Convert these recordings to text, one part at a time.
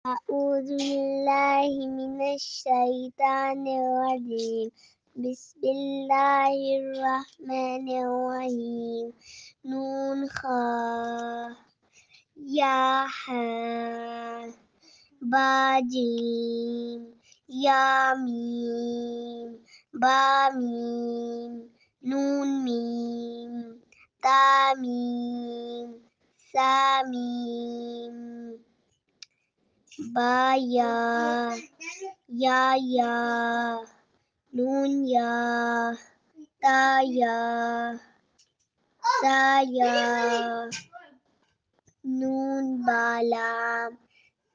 أعوذ بالله من الشيطان الرجيم. بسم الله الرحمن الرحيم. نون يا باجيم يا ميم باميم نون ميم تاميم ساميم بايا يا نون يا تايا سايا نون بالام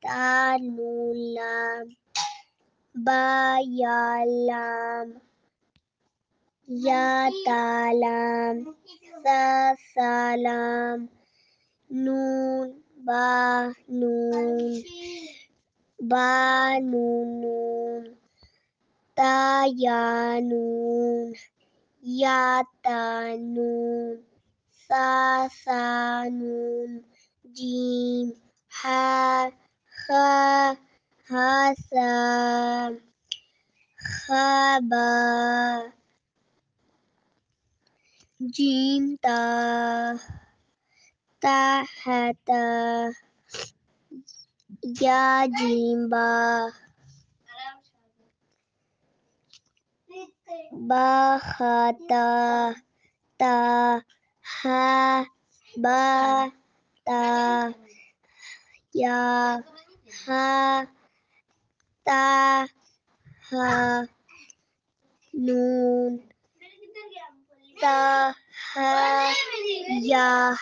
تا نون لام بايا لام يا تالام سالام نون با نون با نون تا يا نون يا تا نون سا نون جيم ها سا با جيم تا يا جيم با تا ها با تا يا تا نون تا يا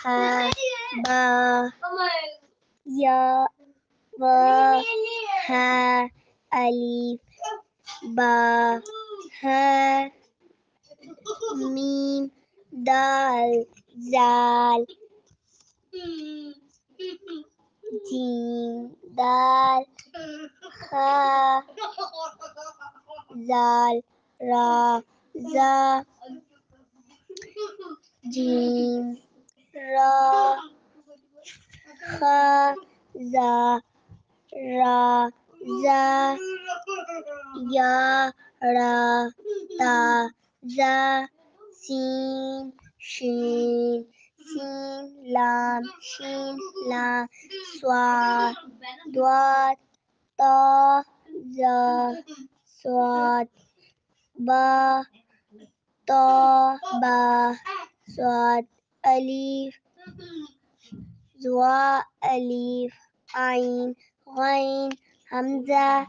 با يا ألف با ميم دال زال جيم دال زال را زا جيم را زا را زا يا را تا زا سين شين لام صاد ضاد طا ظا صاد با طا با صاد ألف زوا ألف عين غين همزة